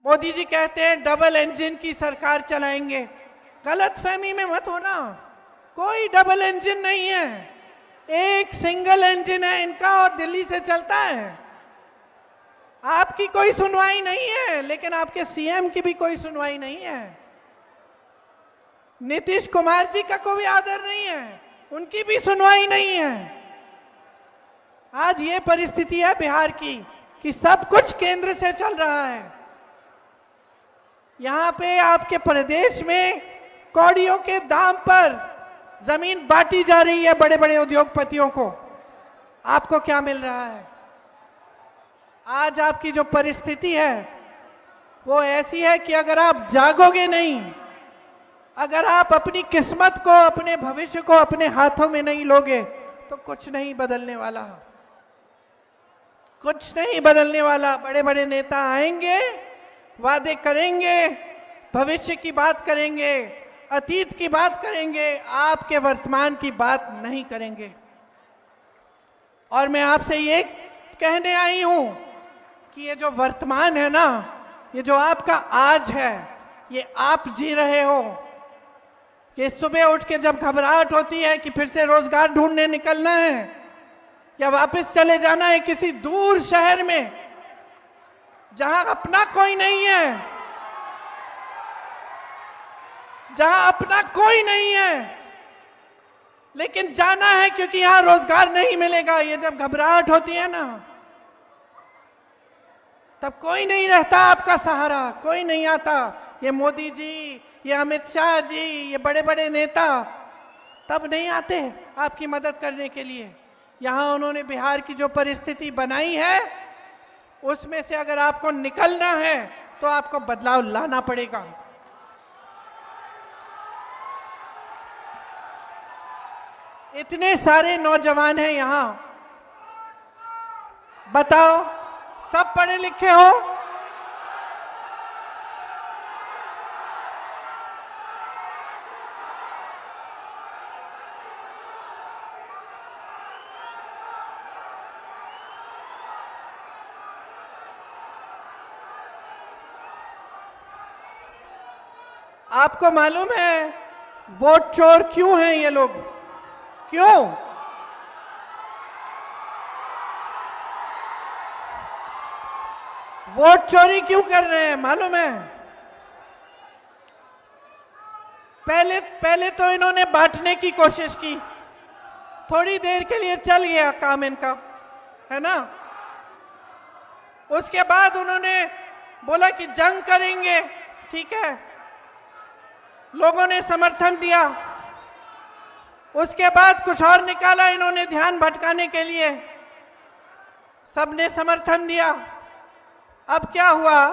मोदी जी कहते हैं double engine की सरकार चलाएंगे। गलतफहमी में मत होना, कोई डबल इंजन नहीं है, एक सिंगल इंजन है इनका और दिल्ली से चलता है। आपकी कोई सुनवाई नहीं है, लेकिन आपके सीएम की भी कोई सुनवाई नहीं है। नीतीश कुमार जी का कोई आदर नहीं है, उनकी भी सुनवाई नहीं है। आज ये परिस्थिति है बिहार की कि सब कुछ केंद्र से चल रहा है। यहां पे आपके प्रदेश में कौड़ियों के दाम पर जमीन बांटी जा रही है बड़े बड़े उद्योगपतियों को। आपको क्या मिल रहा है? आज आपकी जो परिस्थिति है वो ऐसी है कि अगर आप जागोगे नहीं, अगर आप अपनी किस्मत को, अपने भविष्य को अपने हाथों में नहीं लोगे तो कुछ नहीं बदलने वाला, कुछ नहीं बदलने वाला। बड़े बड़े नेता आएंगे, वादे करेंगे, भविष्य की बात करेंगे, अतीत की बात करेंगे, आपके वर्तमान की बात नहीं करेंगे। और मैं आपसे ये कहने आई हूं कि ये जो वर्तमान है ना, ये जो आपका आज है, ये आप जी रहे हो। कि सुबह उठ के जब घबराहट होती है कि फिर से रोजगार ढूंढने निकलना है या वापस चले जाना है किसी दूर शहर में जहां अपना कोई नहीं है, जहां अपना कोई नहीं है, लेकिन जाना है क्योंकि यहां रोजगार नहीं मिलेगा। ये जब घबराहट होती है ना, तब कोई नहीं रहता आपका सहारा, कोई नहीं आता। ये मोदी जी, ये अमित शाह जी, ये बड़े बड़े नेता तब नहीं आते आपकी मदद करने के लिए। यहां उन्होंने बिहार की जो परिस्थिति बनाई है उसमें से अगर आपको निकलना है तो आपको बदलाव लाना पड़ेगा। इतने सारे नौजवान हैं यहां, बताओ सब पढ़े लिखे हो? आपको मालूम है वोट चोर क्यों हैं ये लोग? क्यों? वोट चोरी क्यों कर रहे हैं मालूम है? पहले तो इन्होंने बांटने की कोशिश की, थोड़ी देर के लिए चल गया काम इनका, है ना। उसके बाद उन्होंने बोला कि जंग करेंगे, ठीक है, लोगों ने समर्थन दिया। उसके बाद कुछ और निकाला इन्होंने ध्यान भटकाने के लिए, सबने समर्थन दिया। अब क्या हुआ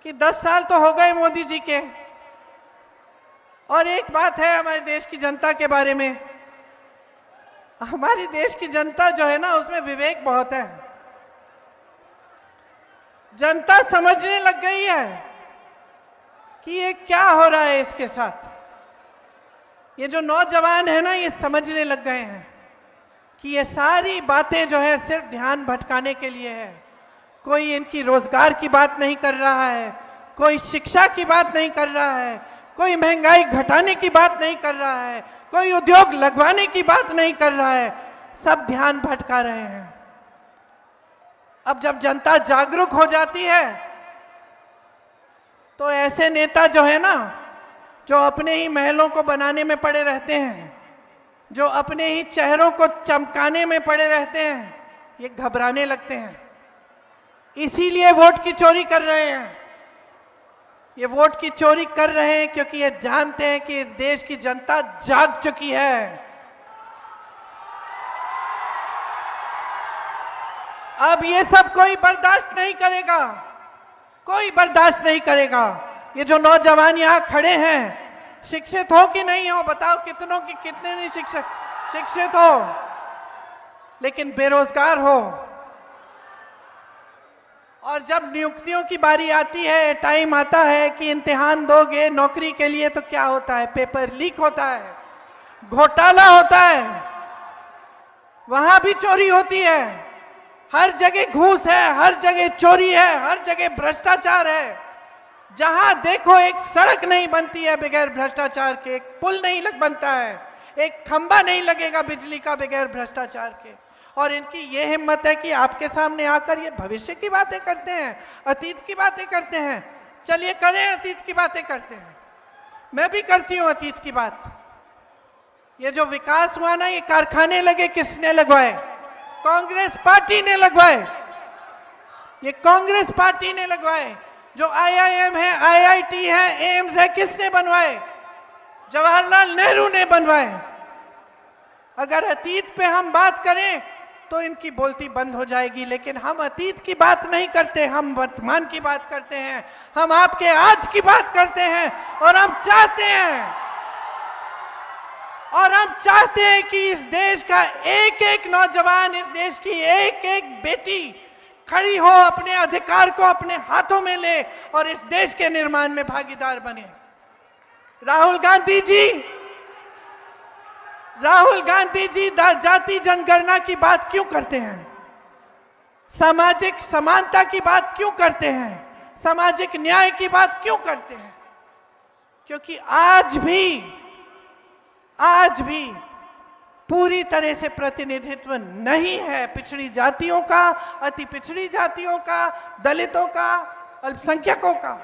कि 10 साल तो हो गए मोदी जी के। और एक बात है हमारे देश की जनता के बारे में, हमारी देश की जनता जो है ना, उसमें विवेक बहुत है। जनता समझने लग गई है कि ये क्या हो रहा है इसके साथ। ये जो नौजवान है ना, ये समझने लग गए हैं कि ये सारी बातें जो है सिर्फ ध्यान भटकाने के लिए है। कोई इनकी रोजगार की बात नहीं कर रहा है, कोई शिक्षा की बात नहीं कर रहा है, कोई महंगाई घटाने की बात नहीं कर रहा है, कोई उद्योग लगवाने की बात नहीं कर रहा है, सब ध्यान भटका रहे हैं। अब जब जनता जागरूक हो जाती है तो ऐसे नेता जो है ना, जो अपने ही महलों को बनाने में पड़े रहते हैं, जो अपने ही चेहरों को चमकाने में पड़े रहते हैं, ये घबराने लगते हैं। इसीलिए वोट की चोरी कर रहे हैं। ये वोट की चोरी कर रहे हैं क्योंकि ये जानते हैं कि इस देश की जनता जाग चुकी है। अब ये सब कोई बर्दाश्त नहीं करेगा, कोई बर्दाश्त नहीं करेगा। ये जो नौजवान यहाँ खड़े हैं, शिक्षित हो कि नहीं हो बताओ? कितनों की कितने नहीं शिक्षित हो लेकिन बेरोजगार हो। और जब नियुक्तियों की बारी आती है, टाइम आता है कि इम्तिहान दोगे नौकरी के लिए, तो क्या होता है? पेपर लीक होता है, घोटाला होता है, वहां भी चोरी होती है। हर जगह घूस है, हर जगह चोरी है, हर जगह भ्रष्टाचार है। जहां देखो एक सड़क नहीं बनती है बगैर भ्रष्टाचार के, एक पुल नहीं बनता है, एक खंबा नहीं लगेगा बिजली का बगैर भ्रष्टाचार के। और इनकी ये हिम्मत है कि आपके सामने आकर ये भविष्य की बातें करते हैं, अतीत की बातें करते हैं। चलिए करें, अतीत की बातें करते हैं। मैं भी करती हूं अतीत की बात। ये जो विकास हुआ ना, ये कारखाने लगे, किसने लगवाए? कांग्रेस पार्टी ने लगवाए। ये कांग्रेस पार्टी ने लगवाए। जो IIM है, IIT है, एम्स है, किसने बनवाए? जवाहरलाल नेहरू ने बनवाए। अगर अतीत पे हम बात करें तो इनकी बोलती बंद हो जाएगी, लेकिन हम अतीत की बात नहीं करते, हम वर्तमान की बात करते हैं, हम आपके आज की बात करते हैं। और हम चाहते हैं कि इस देश का एक एक नौजवान, इस देश की एक एक बेटी खड़ी हो, अपने अधिकार को अपने हाथों में ले और इस देश के निर्माण में भागीदार बने। राहुल गांधी जी जाति जनगणना की बात क्यों करते हैं? सामाजिक समानता की बात क्यों करते हैं? सामाजिक न्याय की बात क्यों करते हैं? क्योंकि आज भी पूरी तरह से प्रतिनिधित्व नहीं है पिछड़ी जातियों का, अति पिछड़ी जातियों का, दलितों का, अल्पसंख्यकों का।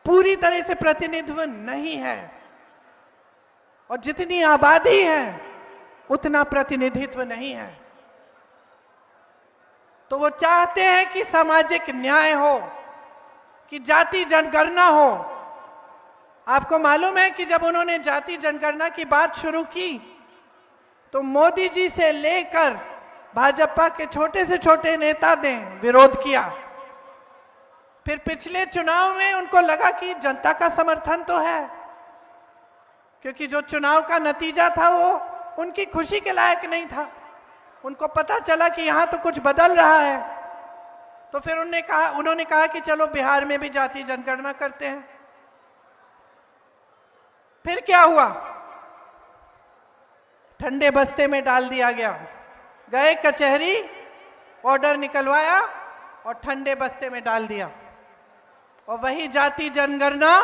पूरी तरह से प्रतिनिधित्व नहीं है। और जितनी आबादी है उतना प्रतिनिधित्व नहीं है। तो वो चाहते हैं कि सामाजिक न्याय हो, कि जाति जनगणना हो। आपको मालूम है कि जब उन्होंने जाति जनगणना की बात शुरू की तो मोदी जी से लेकर भाजपा के छोटे से छोटे नेता ने विरोध किया। फिर पिछले चुनाव में उनको लगा कि जनता का समर्थन तो है, क्योंकि जो चुनाव का नतीजा था वो उनकी खुशी के लायक नहीं था। उनको पता चला कि यहां तो कुछ बदल रहा है। तो फिर उन्होंने कहा कि चलो बिहार में भी जाति जनगणना करते हैं। फिर क्या हुआ? ठंडे बस्ते में डाल दिया गया। गए कचहरी, ऑर्डर निकलवाया और ठंडे बस्ते में डाल दिया। और वही जाति जनगणना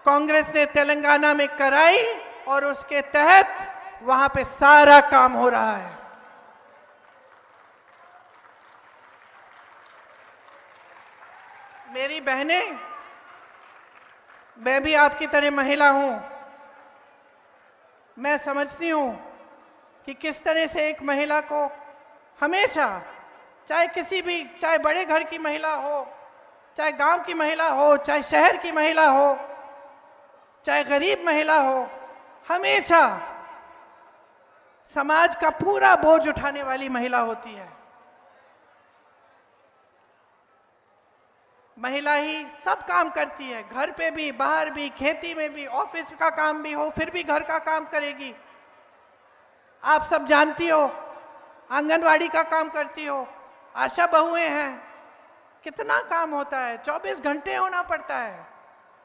कांग्रेस ने तेलंगाना में कराई और उसके तहत वहां पे सारा काम हो रहा है। मेरी बहनें, मैं भी आपकी तरह महिला हूं। मैं समझती हूं कि किस तरह से एक महिला को हमेशा, चाहे बड़े घर की महिला हो, चाहे गांव की महिला हो, चाहे शहर की महिला हो, चाहे गरीब महिला हो, हमेशा समाज का पूरा बोझ उठाने वाली महिला होती है। महिला ही सब काम करती है, घर पे भी, बाहर भी, खेती में भी, ऑफिस का काम भी हो फिर भी घर का काम करेगी। आप सब जानती हो, आंगनवाड़ी का काम करती हो, आशा बहुएं हैं, कितना काम होता है, 24 घंटे होना पड़ता है।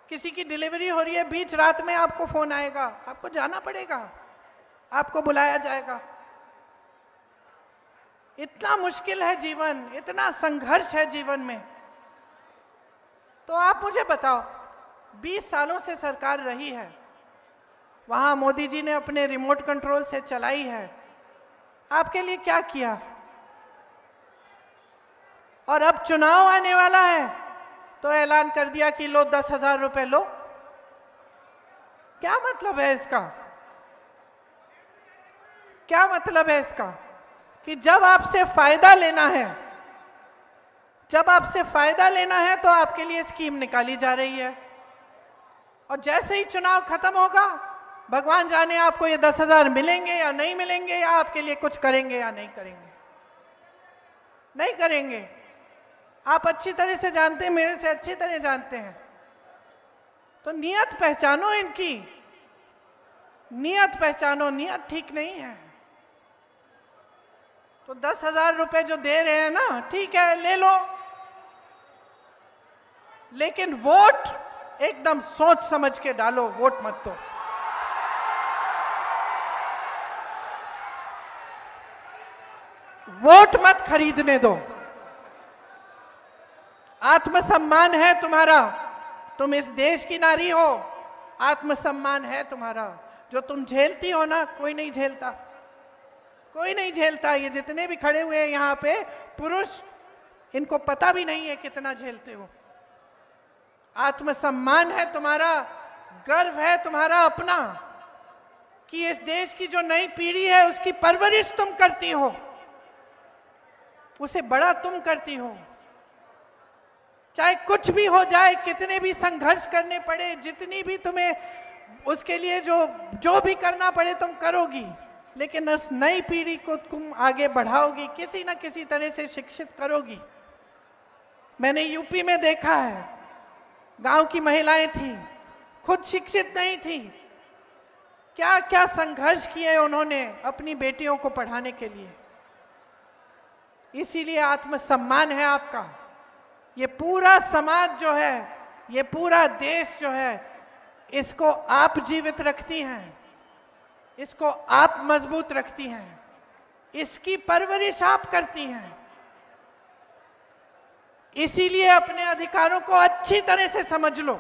किसी की डिलीवरी हो रही है, बीच रात में आपको फोन आएगा, आपको जाना पड़ेगा, आपको बुलाया जाएगा। इतना मुश्किल है जीवन, इतना संघर्ष है जीवन में। तो आप मुझे बताओ, 20 सालों से सरकार रही है, वहां मोदी जी ने अपने रिमोट कंट्रोल से चलाई है। आपके लिए क्या किया? और अब चुनाव आने वाला है तो ऐलान कर दिया कि लो 10,000 रुपए लो। क्या मतलब है इसका? क्या मतलब है इसका? कि जब आपसे फायदा लेना है तो आपके लिए स्कीम निकाली जा रही है, और जैसे ही चुनाव खत्म होगा, भगवान जाने आपको ये 10,000 मिलेंगे या नहीं मिलेंगे, या आपके लिए कुछ करेंगे या नहीं करेंगे। नहीं करेंगे। आप अच्छी तरह से जानते हैं, मेरे से अच्छी तरह जानते हैं। तो नियत पहचानो, इनकी नियत पहचानो, नियत ठीक नहीं है। तो 10,000 रुपए जो दे रहे हैं ना, ठीक है, ले लो, लेकिन वोट एकदम सोच समझ के डालो, वोट मत दो। वोट मत खरीदने दो। आत्मसम्मान है तुम्हारा, तुम इस देश की नारी हो, आत्मसम्मान है तुम्हारा। जो तुम झेलती हो ना, कोई नहीं झेलता, कोई नहीं झेलता। ये जितने भी खड़े हुए हैं यहाँ पे पुरुष, इनको पता भी नहीं है कितना झेलते हो। आत्मसम्मान है तुम्हारा, गर्व है तुम्हारा अपना कि इस देश की जो नई पीढ़ी है उसकी परवरिश तुम करती हो, उसे बड़ा तुम करती हो। चाहे कुछ भी हो जाए, कितने भी संघर्ष करने पड़े, जितनी भी तुम्हें उसके लिए जो भी करना पड़े तुम करोगी, लेकिन उस नई पीढ़ी को तुम आगे बढ़ाओगी, किसी ना किसी तरह से शिक्षित करोगी। मैंने यूपी में देखा है, गांव की महिलाएं थी, खुद शिक्षित नहीं थी, क्या क्या संघर्ष किए उन्होंने अपनी बेटियों को पढ़ाने के लिए। इसीलिए आत्मसम्मान है आपका। ये पूरा समाज जो है, ये पूरा देश जो है, इसको आप जीवित रखती हैं, इसको आप मजबूत रखती हैं, इसकी परवरिश आप करती हैं। इसीलिए अपने अधिकारों को अच्छी तरह से समझ लो,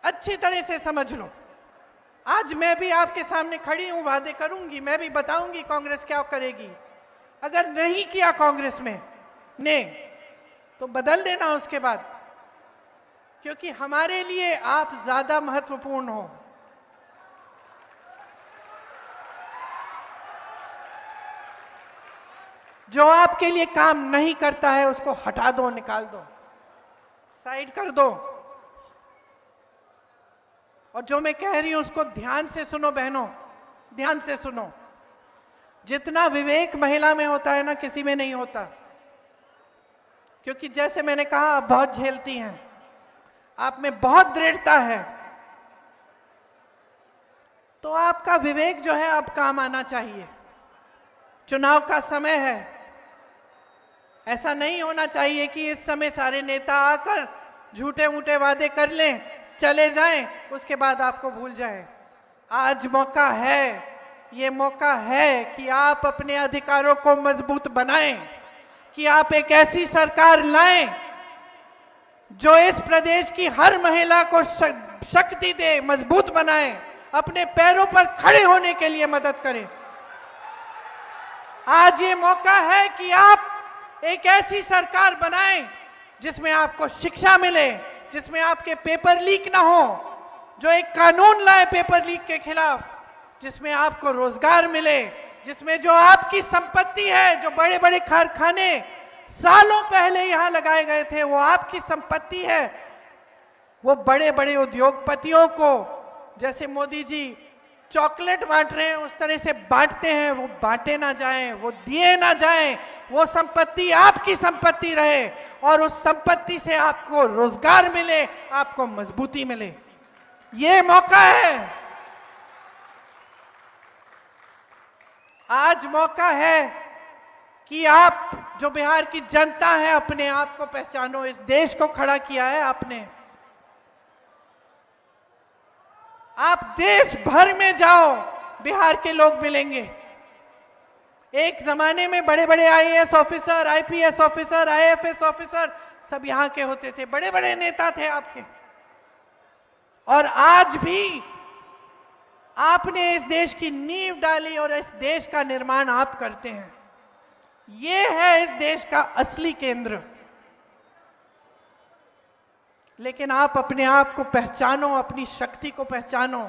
अच्छी तरह से समझ लो। आज मैं भी आपके सामने खड़ी हूं, वादे करूंगी, मैं भी बताऊंगी कांग्रेस क्या करेगी। अगर नहीं किया कांग्रेस में ने तो बदल देना उसके बाद, क्योंकि हमारे लिए आप ज्यादा महत्वपूर्ण हो। जो आपके लिए काम नहीं करता है उसको हटा दो, निकाल दो, साइड कर दो। और जो मैं कह रही हूं उसको ध्यान से सुनो बहनों, ध्यान से सुनो। जितना विवेक महिला में होता है ना, किसी में नहीं होता। क्योंकि जैसे मैंने कहा, आप बहुत झेलती हैं, आप में बहुत दृढ़ता है, तो आपका विवेक जो है अब काम आना चाहिए। चुनाव का समय है, ऐसा नहीं होना चाहिए कि इस समय सारे नेता आकर झूठे मूठे वादे कर लें, चले जाएं, उसके बाद आपको भूल जाएं। आज मौका है, ये मौका है कि आप अपने अधिकारों को मजबूत बनाएं, कि आप एक ऐसी सरकार लाएं जो इस प्रदेश की हर महिला को शक्ति दे, मजबूत बनाए, अपने पैरों पर खड़े होने के लिए मदद करे। आज ये मौका है कि आप एक ऐसी सरकार बनाएं जिसमें आपको शिक्षा मिले, जिसमें आपके पेपर लीक ना हो, जो एक कानून लाए पेपर लीक के खिलाफ, जिसमें आपको रोजगार मिले, जिसमें जो आपकी संपत्ति है, जो बड़े बड़े कारखाने सालों पहले यहां लगाए गए थे, वो आपकी संपत्ति है। वो बड़े बड़े उद्योगपतियों को, जैसे मोदी जी चॉकलेट बांट रहे हैं, उस तरह से बांटते हैं, वो बांटे ना जाएं, वो दिए ना जाएं। वो संपत्ति आपकी संपत्ति रहे और उस संपत्ति से आपको रोजगार मिले, आपको मजबूती मिले। ये मौका है, आज मौका है कि आप, जो बिहार की जनता है, अपने आप को पहचानो। इस देश को खड़ा किया है आपने। आप देश भर में जाओ, बिहार के लोग मिलेंगे। एक जमाने में बड़े बड़े IAS officer, IPS officer, IFS officer सब यहां के होते थे, बड़े बड़े नेता थे आपके। और आज भी आपने इस देश की नींव डाली और इस देश का निर्माण आप करते हैं। ये है इस देश का असली केंद्र। लेकिन आप अपने आप को पहचानो, अपनी शक्ति को पहचानो,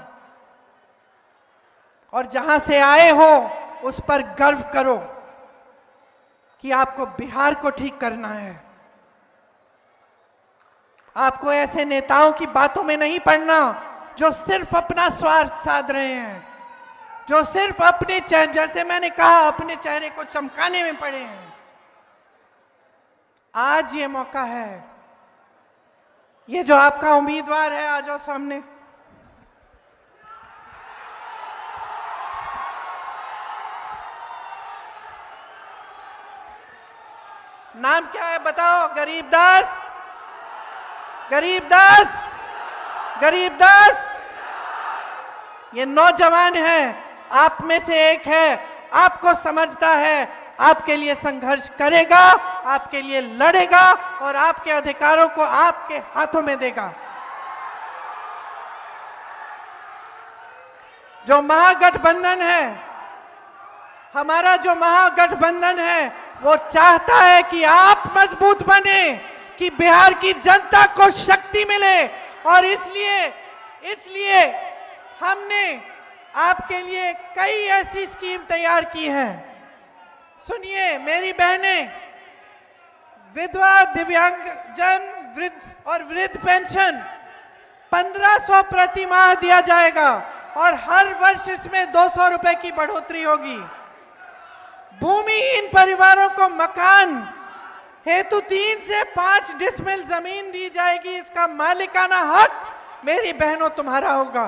और जहां से आए हो उस पर गर्व करो कि आपको बिहार को ठीक करना है। आपको ऐसे नेताओं की बातों में नहीं पड़ना जो सिर्फ अपना स्वार्थ साध रहे हैं, जो सिर्फ अपने, जैसे मैंने कहा, अपने चेहरे को चमकाने में पड़े हैं। आज ये मौका है। ये जो आपका उम्मीदवार है, आ जाओ सामने। नाम क्या है बताओ? गरीबदास, गरीबदास, गरीबदास। ये नौजवान है, आप में से एक है, आपको समझता है, आपके लिए संघर्ष करेगा, आपके लिए लड़ेगा और आपके अधिकारों को आपके हाथों में देगा। जो महागठबंधन है, हमारा जो महागठबंधन है, वो चाहता है कि आप मजबूत बने, कि बिहार की जनता को शक्ति मिले। और इसलिए हमने आपके लिए कई ऐसी स्कीम तैयार की है। सुनिए मेरी बहनें, विधवा, दिव्यांगजन, वृद्ध और वृद्ध पेंशन 1500 प्रति माह दिया जाएगा और हर वर्ष इसमें 200 रुपए की बढ़ोतरी होगी। भूमिहीन परिवारों को मकान हेतु 3 से 5 डिसमिल जमीन दी जाएगी। इसका मालिकाना हक मेरी बहनों तुम्हारा होगा।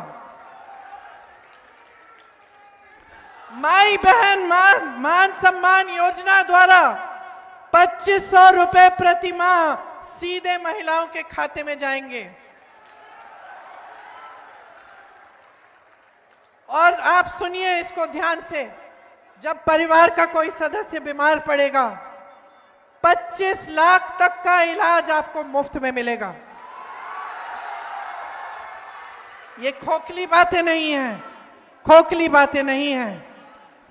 माई बहन मान सम्मान योजना द्वारा 2500 रुपए प्रति माह सीधे महिलाओं के खाते में जाएंगे। और आप सुनिए इसको ध्यान से, जब परिवार का कोई सदस्य बीमार पड़ेगा 25 लाख तक का इलाज आपको मुफ्त में मिलेगा। ये खोखली बातें नहीं हैं, खोखली बातें नहीं हैं।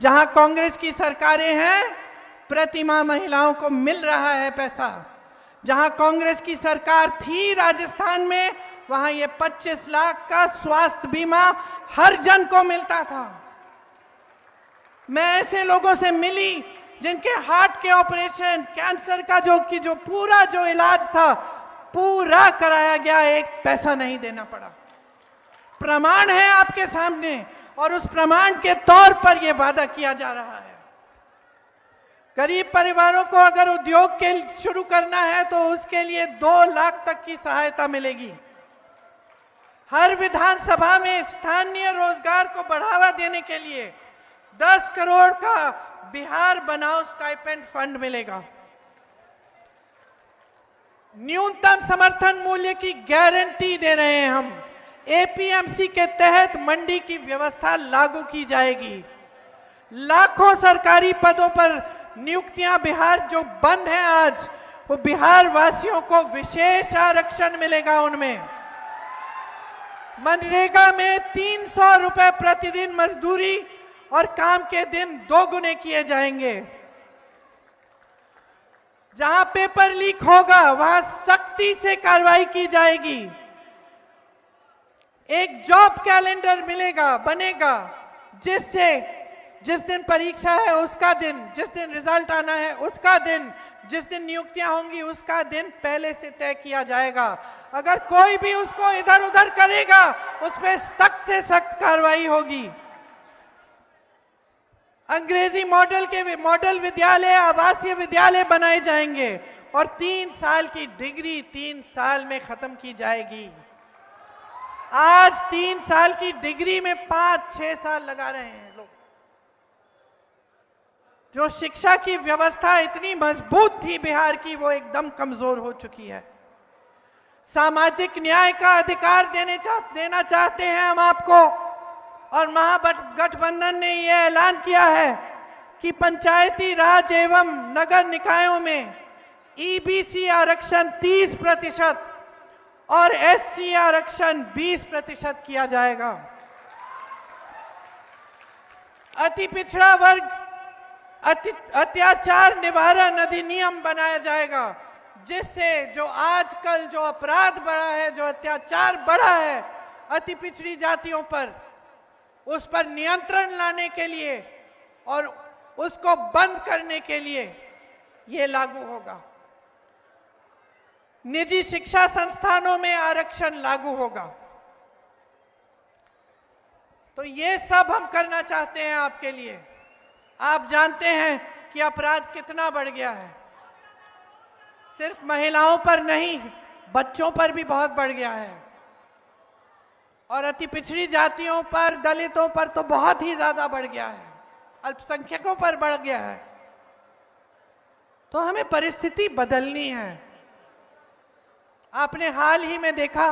जहां कांग्रेस की सरकारें हैं, प्रति माह महिलाओं को मिल रहा है पैसा। जहां कांग्रेस की सरकार थी राजस्थान में, वहां ये 25 लाख का स्वास्थ्य बीमा हर जन को मिलता था। मैं ऐसे लोगों से मिली जिनके हार्ट के ऑपरेशन, कैंसर का जो पूरा इलाज था, पूरा कराया गया, एक पैसा नहीं देना पड़ा। प्रमाण है आपके सामने और उस प्रमाण के तौर पर यह वादा किया जा रहा है। गरीब परिवारों को अगर उद्योग के शुरू करना है तो उसके लिए 2 लाख तक की सहायता मिलेगी। हर विधानसभा में स्थानीय रोजगार को बढ़ावा देने के लिए 10 करोड़ का बिहार बनाओ स्टाइपेंड फंड मिलेगा। न्यूनतम समर्थन मूल्य की गारंटी दे रहे हैं हम। एपीएमसी के तहत मंडी की व्यवस्था लागू की जाएगी। लाखों सरकारी पदों पर नियुक्तियां बिहार जो बंद हैं आज, वो बिहार वासियों को विशेष आरक्षण मिलेगा उनमें। मनरेगा में 300 रुपए प्रतिदिन मजदूरी और काम के दिन 2 गुने किए जाएंगे। जहां पेपर लीक होगा वहां सख्ती से कार्रवाई की जाएगी। एक जॉब कैलेंडर बनेगा, जिससे जिस दिन परीक्षा है उसका दिन, जिस दिन रिजल्ट आना है उसका दिन, जिस दिन नियुक्तियां होंगी उसका दिन पहले से तय किया जाएगा। अगर कोई भी उसको इधर उधर करेगा, उस पर सख्त से सख्त कार्रवाई होगी। अंग्रेजी मॉडल विद्यालय, आवासीय विद्यालय बनाए जाएंगे और 3 साल की डिग्री 3 साल में खत्म की जाएगी। आज 3 साल की डिग्री में 5-6 साल लगा रहे हैं लोग। जो शिक्षा की व्यवस्था इतनी मजबूत थी बिहार की, वो एकदम कमजोर हो चुकी है। सामाजिक न्याय का अधिकार देना चाहते हैं हम आपको, और महागठबंधन ने यह ऐलान किया है कि पंचायती राज एवं नगर निकायों में ईबीसी आरक्षण 30% और एससी आरक्षण 20% किया जाएगा। अति पिछड़ा वर्ग अत्याचार निवारण अधिनियम बनाया जाएगा, जिससे जो आजकल जो अपराध बढ़ा है, जो अत्याचार बढ़ा है अति पिछड़ी जातियों पर, उस पर नियंत्रण लाने के लिए और उसको बंद करने के लिए यह लागू होगा। निजी शिक्षा संस्थानों में आरक्षण लागू होगा। तो ये सब हम करना चाहते हैं आपके लिए। आप जानते हैं कि अपराध कितना बढ़ गया है। सिर्फ महिलाओं पर नहीं, बच्चों पर भी बहुत बढ़ गया है, और अति पिछड़ी जातियों पर, दलितों पर तो बहुत ही ज्यादा बढ़ गया है, अल्पसंख्यकों पर बढ़ गया है। तो हमें परिस्थिति बदलनी है। आपने हाल ही में देखा,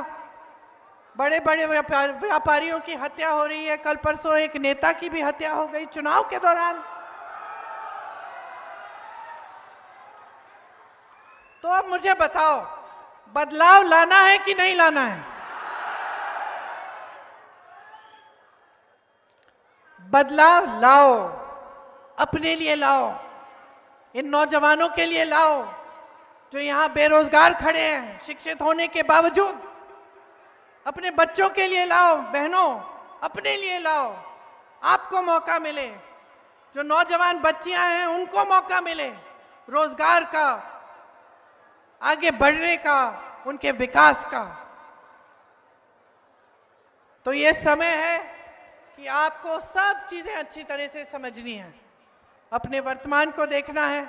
बड़े बड़े व्यापारियों की हत्या हो रही है। कल परसों एक नेता की भी हत्या हो गई चुनाव के दौरान। तो अब मुझे बताओ, बदलाव लाना है कि नहीं लाना है? बदलाव लाओ, अपने लिए लाओ, इन नौजवानों के लिए लाओ जो यहां बेरोजगार खड़े हैं शिक्षित होने के बावजूद। अपने बच्चों के लिए लाओ, बहनों अपने लिए लाओ, आपको मौका मिले। जो नौजवान बच्चियां हैं उनको मौका मिले रोजगार का, आगे बढ़ने का, उनके विकास का। तो ये समय है कि आपको सब चीजें अच्छी तरह से समझनी है। अपने वर्तमान को देखना है,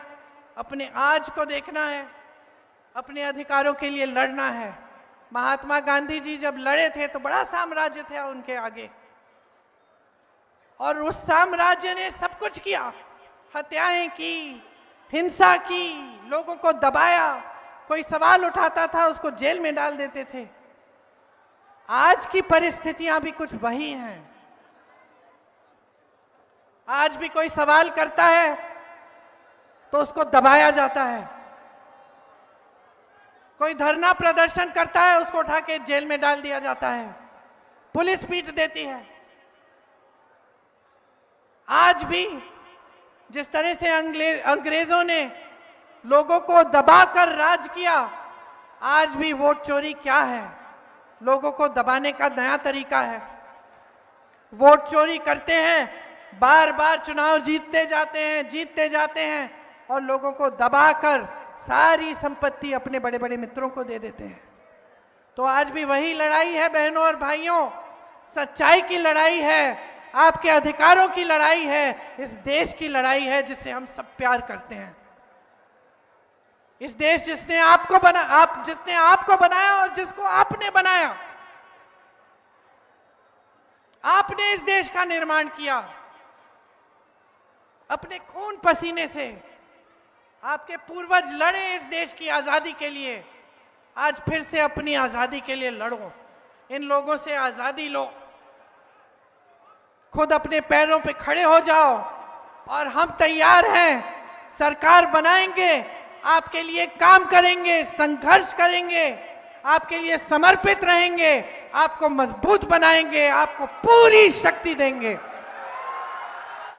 अपने आज को देखना है, अपने अधिकारों के लिए लड़ना है। महात्मा गांधी जी जब लड़े थे तो बड़ा साम्राज्य था उनके आगे, और उस साम्राज्य ने सब कुछ किया, हत्याएं की, हिंसा की, लोगों को दबाया, कोई सवाल उठाता था उसको जेल में डाल देते थे। आज की परिस्थितियां भी कुछ वही हैं। आज भी कोई सवाल करता है तो उसको दबाया जाता है, कोई धरना प्रदर्शन करता है उसको उठा के जेल में डाल दिया जाता है, पुलिस पीट देती है। आज भी जिस तरह से अंग्रेजों ने लोगों को दबाकर राज किया, आज भी वोट चोरी क्या है? लोगों को दबाने का नया तरीका है। वोट चोरी करते हैं, बार बार चुनाव जीतते जाते हैं और लोगों को दबाकर सारी संपत्ति अपने बड़े बड़े मित्रों को दे देते हैं। तो आज भी वही लड़ाई है बहनों और भाइयों, सच्चाई की लड़ाई है, आपके अधिकारों की लड़ाई है, इस देश की लड़ाई है जिससे हम सब प्यार करते हैं। इस देश जिसने आपको बनाया और जिसको आपने बनाया, आपने इस देश का निर्माण किया अपने खून पसीने से। आपके पूर्वज लड़े इस देश की आजादी के लिए, आज फिर से अपनी आजादी के लिए लड़ो, इन लोगों से आजादी लो, खुद अपने पैरों पे खड़े हो जाओ। और हम तैयार हैं, सरकार बनाएंगे, आपके लिए काम करेंगे, संघर्ष करेंगे, आपके लिए समर्पित रहेंगे, आपको मजबूत बनाएंगे, आपको पूरी शक्ति देंगे।